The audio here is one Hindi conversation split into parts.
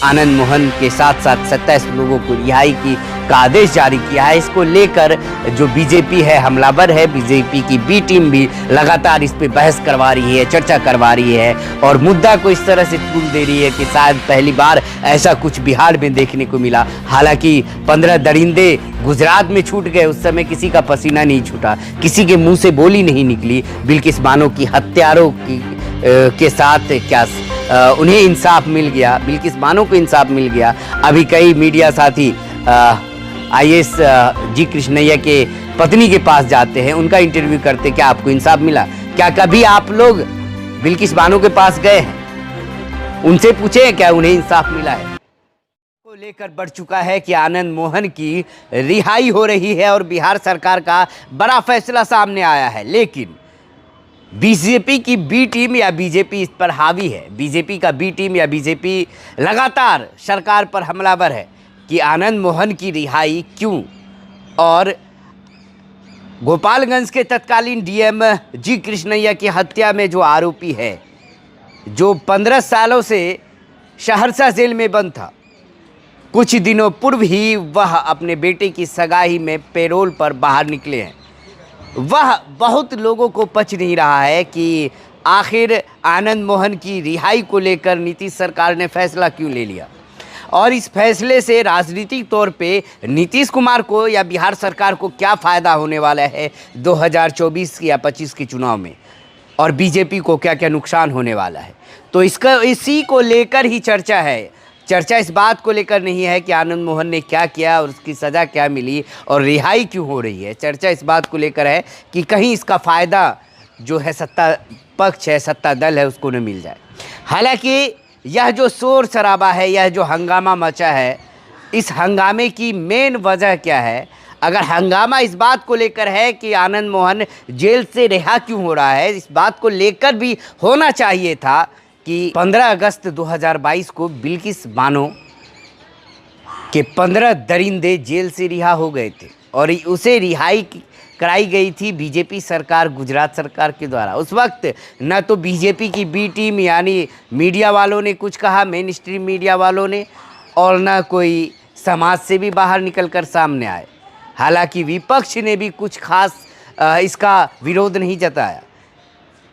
आनंद मोहन के साथ साथ 27 लोगों को रिहाई का आदेश जारी किया है। इसको लेकर जो बीजेपी है हमलावर है, बीजेपी की बी टीम भी लगातार इस पे बहस करवा रही है, चर्चा करवा रही है और मुद्दा को इस तरह से तूल दे रही है कि शायद पहली बार ऐसा कुछ बिहार में देखने को मिला। हालांकि 15 दरिंदे गुजरात में छूट गए, उस समय किसी का पसीना नहीं छूटा, किसी के मुंह से बोली नहीं निकली। बिल्किस बानो की हत्यारों के साथ क्या उन्हें इंसाफ मिल गया, बिल्किस बानो को इंसाफ मिल गया। अभी कई मीडिया साथी आईएएस जी कृष्णैया के पत्नी के पास जाते हैं, उनका इंटरव्यू करते, क्या आपको इंसाफ मिला? क्या कभी आप लोग बिल्किस बानो के पास गए हैं, उनसे पूछे क्या उन्हें इंसाफ मिला है? को लेकर बढ़ चुका है कि आनंद मोहन की रिहाई हो रही है और बिहार सरकार का बड़ा फैसला सामने आया है। लेकिन बीजेपी की बी टीम या बीजेपी इस पर हावी है, बीजेपी का बी टीम या बीजेपी लगातार सरकार पर हमलावर है कि आनंद मोहन की रिहाई क्यों। और गोपालगंज के तत्कालीन डीएम जी कृष्णैया की हत्या में जो आरोपी है, जो 15 सालों से सहरसा जेल में बंद था, कुछ दिनों पूर्व ही वह अपने बेटे की सगाई में पैरोल पर बाहर निकले हैं। वह बहुत लोगों को पच नहीं रहा है कि आखिर आनंद मोहन की रिहाई को लेकर नीतीश सरकार ने फैसला क्यों ले लिया और इस फैसले से राजनीतिक तौर पे नीतीश कुमार को या बिहार सरकार को क्या फ़ायदा होने वाला है 2024 या 25 के चुनाव में, और बीजेपी को क्या क्या नुकसान होने वाला है। तो इसी को लेकर ही चर्चा है। चर्चा इस बात को लेकर नहीं है कि आनंद मोहन ने क्या किया और उसकी सज़ा क्या मिली और रिहाई क्यों हो रही है। चर्चा इस बात को लेकर है कि कहीं इसका फ़ायदा जो है सत्ता पक्ष है, सत्ता दल है, उसको न मिल जाए। हालांकि यह जो शोर शराबा है, यह जो हंगामा मचा है, इस हंगामे की मेन वजह क्या है? अगर हंगामा इस बात को लेकर है कि आनंद मोहन जेल से रिहा क्यों हो रहा है, इस बात को लेकर भी होना चाहिए था कि 15 अगस्त 2022 को बिल्किस बानो के 15 दरिंदे जेल से रिहा हो गए थे और उसे रिहाई कराई गई थी बीजेपी सरकार, गुजरात सरकार के द्वारा। उस वक्त न तो बीजेपी की बी टीम यानी मीडिया वालों ने कुछ कहा, मेन स्ट्रीम मीडिया वालों ने, और न कोई समाज से भी बाहर निकल कर सामने आए। हालांकि विपक्ष ने भी कुछ खास इसका विरोध नहीं जताया।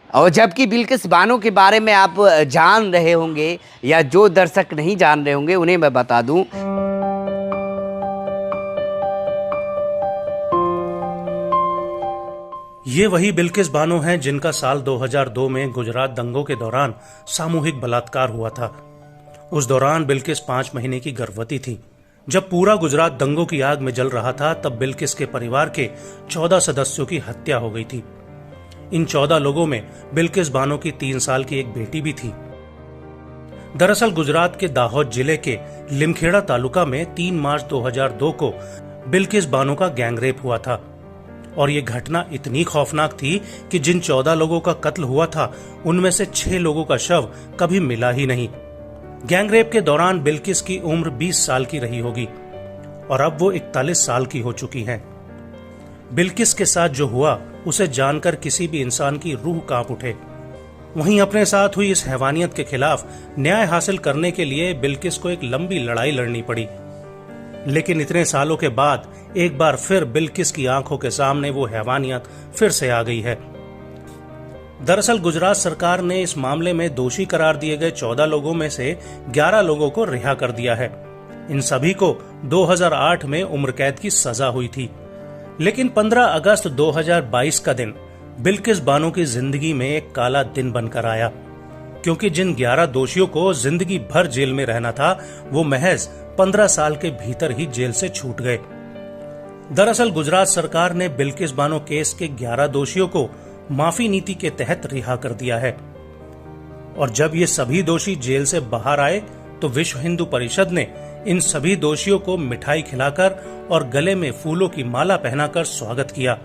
और जबकि बिल्किस बानो के बारे में आप जान रहे होंगे या जो दर्शक नहीं जान रहे होंगे उन्हें मैं बता दूं, ये वही बिल्किस बानो हैं जिनका साल 2002 में गुजरात दंगों के दौरान सामूहिक बलात्कार हुआ था। उस दौरान बिल्किस 5 महीने की गर्भवती थी। जब पूरा गुजरात दंगों की आग में जल रहा था, तब बिल्किस के परिवार के 14 सदस्यों की हत्या हो गई थी। इन 14 लोगों में बिल्किस बानो की 3 साल की एक बेटी भी थी। दरअसल गुजरात के दाहोद जिले के लिमखेड़ा तालुका में 3 मार्च 2002 को बिल्किस बानो का गैंगरेप हुआ था और ये घटना इतनी खौफनाक थी कि जिन 14 लोगों का कत्ल हुआ था, उनमें से 6 लोगों का शव कभी मिला ही नहीं। गैंगरेप के दौरान बिल्किस की उम्र 20 साल की रही होगी और अब वो 41 साल की हो चुकी हैं। बिल्किस के साथ जो हुआ उसे जानकर किसी भी इंसान की रूह कांप उठे। वहीं अपने साथ हुई इस हैवानियत के खिलाफ न्याय हासिल करने के लिए बिल्किस को एक लंबी लड़ाई लड़नी पड़ी। लेकिन इतने सालों के बाद एक बार फिर बिल्किस की आंखों के सामने वो हैवानियत फिर से आ गई है। दरअसल गुजरात सरकार ने इस मामले में दोषी करार दिए गए 14 लोगों में से 11 लोगों को रिहा कर दिया है। इन सभी को 2008 में उम्र कैद की सजा हुई थी। लेकिन 15 अगस्त 2022 का दिन बिल्किस बानो की जिंदगी में एक काला दिन बनकर आया, क्योंकि जिन 11 दोषियों को जिंदगी भर जेल में रहना था, वो महज 15 साल के भीतर ही जेल से छूट गए। दरअसल गुजरात सरकार ने बिल्किस बानो केस के 11 दोषियों को माफी नीति के तहत रिहा कर दिया है और जब ये सभी दोषी जेल से बाहर आए तो विश्व हिंदू परिषद ने इन सभी दोषियों को मिठाई खिलाकर और गले में फूलों की माला पहनाकर स्वागत किया।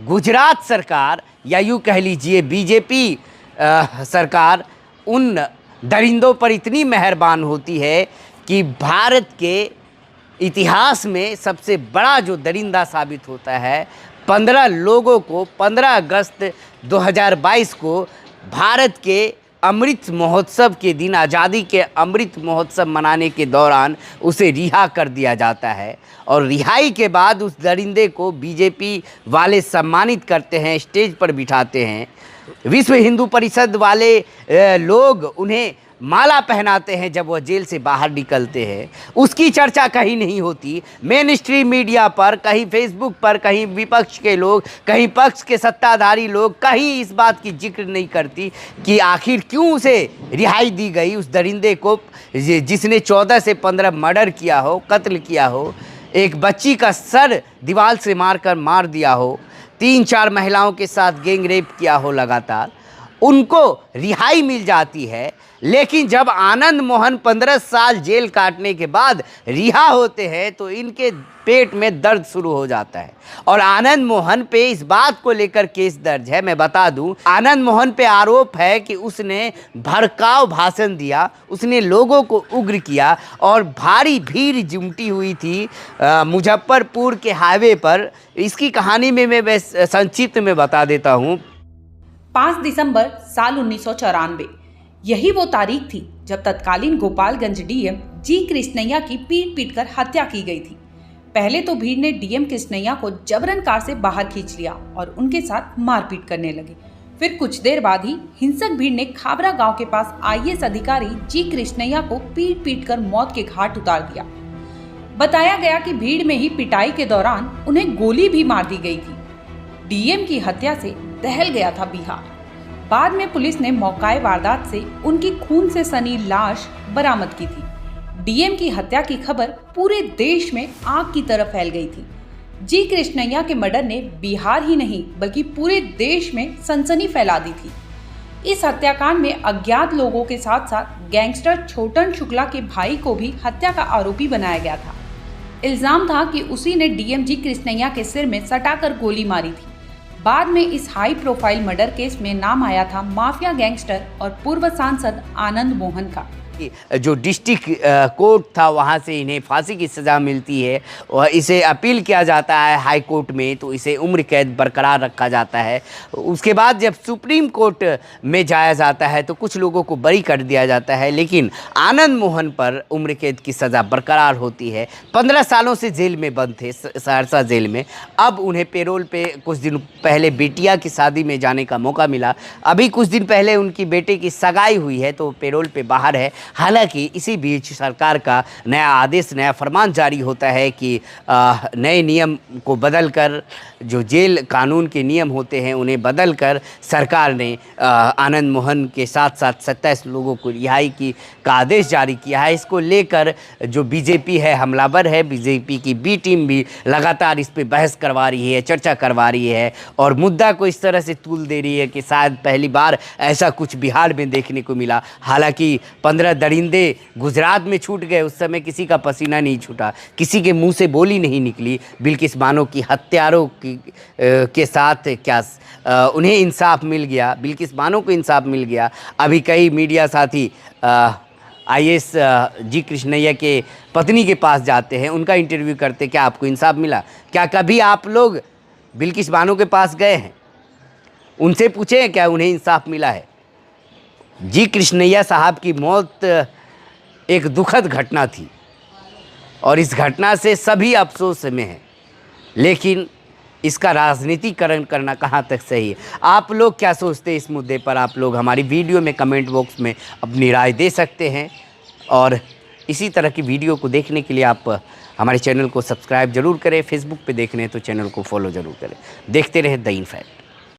गुजरात सरकार या यूं कह लीजिए बीजेपी सरकार उन दरिंदों पर इतनी मेहरबान होती है कि भारत के इतिहास में सबसे बड़ा जो दरिंदा साबित होता है, 15 लोगों को 15 अगस्त 2022 को भारत के अमृत महोत्सव के दिन, आज़ादी के अमृत महोत्सव मनाने के दौरान उसे रिहा कर दिया जाता है और रिहाई के बाद उस दरिंदे को बीजेपी वाले सम्मानित करते हैं, स्टेज पर बिठाते हैं। विश्व हिंदू परिषद वाले लोग उन्हें माला पहनाते हैं जब वह जेल से बाहर निकलते हैं। उसकी चर्चा कहीं नहीं होती। मेन स्ट्रीम मीडिया पर, कहीं फेसबुक पर, कहीं विपक्ष के लोग, कहीं पक्ष के सत्ताधारी लोग कहीं इस बात की जिक्र नहीं करती कि आखिर क्यों उसे रिहाई दी गई, उस दरिंदे को जिसने 14 से 15 मर्डर किया हो, कत्ल किया हो, एक बच्ची का सर दीवार से मार दिया हो, 3-4 महिलाओं के साथ गैंग रेप किया हो लगातार, उनको रिहाई मिल जाती है। लेकिन जब आनंद मोहन 15 साल जेल काटने के बाद रिहा होते हैं तो इनके पेट में दर्द शुरू हो जाता है। और आनंद मोहन पे इस बात को लेकर केस दर्ज है। मैं बता दूं, आनंद मोहन पे आरोप है कि उसने भड़काऊ भाषण दिया, उसने लोगों को उग्र किया और भारी भीड़ जुमटी हुई थी मुजफ्फरपुर के हाईवे पर। इसकी कहानी में मैं संक्षिप्त में बता देता हूँ। 5 दिसंबर साल 1994 यही वो तारीख थी जब तत्कालीन गोपालगंज डीएम जी कृष्णैया की पीट-पीट हत्या की गई थी। पहले तो भीड़ ने डीएम कृष्णैया को जबरन कार से बाहर खींच लिया और उनके साथ मारपीट करने लगे। फिर कुछ देर बाद ही हिंसक भीड़ ने खाबरा गांव के पास आईएएस अधिकारी जी कृष्णैया को पीट कर मौत के घाट उतार दिया। बताया गया कि भीड़ में ही पिटाई के दौरान उन्हें गोली भी मार दी गई थी। डीएम की हत्या से दहल गया था बिहार। बाद में पुलिस ने मौकाए वारदात से उनकी खून से सनी लाश बरामद की थी। डीएम की हत्या की खबर पूरे देश में आग की तरह फैल गई थी। जी कृष्णैया के मर्डर ने बिहार ही नहीं बल्कि पूरे देश में सनसनी फैला दी थी। इस हत्याकांड में अज्ञात लोगों के साथ साथ गैंगस्टर छोटन शुक्ला के भाई को भी हत्या का आरोपी बनाया गया था। इल्जाम था कि उसी ने डीएम जी कृष्णैया के सिर में सटाकर गोली मारी थी। बाद में इस हाई प्रोफाइल मर्डर केस में नाम आया था माफिया गैंगस्टर और पूर्व सांसद आनंद मोहन का। जो डिस्ट्रिक्ट कोर्ट था वहाँ से इन्हें फांसी की सज़ा मिलती है और इसे अपील किया जाता है हाई कोर्ट में, तो इसे उम्र कैद बरकरार रखा जाता है। उसके बाद जब सुप्रीम कोर्ट में जाया जाता है तो कुछ लोगों को बरी कर दिया जाता है, लेकिन आनंद मोहन पर उम्र कैद की सज़ा बरकरार होती है। 15 सालों से जेल में बंद थे, सहरसा जेल में। अब उन्हें पेरोल पे कुछ दिन पहले बेटिया की शादी में जाने का मौका मिला। अभी कुछ दिन पहले उनकी बेटे की सगाई हुई है तो पेरोल पे बाहर है। हालांकि इसी बीच सरकार का नया आदेश, नया फरमान जारी होता है कि नए नियम को बदलकर, जो जेल कानून के नियम होते हैं उन्हें बदलकर सरकार ने आनंद मोहन के साथ साथ 27 लोगों को रिहाई का आदेश जारी किया है। इसको लेकर जो बीजेपी है हमलावर है, बीजेपी की बी टीम भी लगातार इस पर बहस करवा रही है, चर्चा करवा रही है और मुद्दा को इस तरह से तूल दे रही है कि शायद पहली बार ऐसा कुछ बिहार में देखने को मिला। हालांकि 15 दरिंदे गुजरात में छूट गए, उस समय किसी का पसीना नहीं छूटा, किसी के मुंह से बोली नहीं निकली। बिल्किस बानो की हत्यारों के साथ क्या उन्हें इंसाफ मिल गया, बिल्किस बानो को इंसाफ मिल गया। अभी कई मीडिया साथी आईएएस जी कृष्णैया के पत्नी के पास जाते हैं, उनका इंटरव्यू करते, क्या आपको इंसाफ मिला? क्या कभी आप लोग बिल्किस बानो के पास गए हैं, उनसे पूछे क्या उन्हें इंसाफ मिला है? जी कृष्णैया साहब की मौत एक दुखद घटना थी और इस घटना से सभी अफसोस में हैं, लेकिन इसका राजनीतिकरण करना कहाँ तक सही है? आप लोग क्या सोचते हैं इस मुद्दे पर? आप लोग हमारी वीडियो में कमेंट बॉक्स में अपनी राय दे सकते हैं और इसी तरह की वीडियो को देखने के लिए आप हमारे चैनल को सब्सक्राइब जरूर करें। फेसबुक पे देख रहे हैं तो चैनल को फॉलो ज़रूर करें। देखते रहें द इन फैक्ट।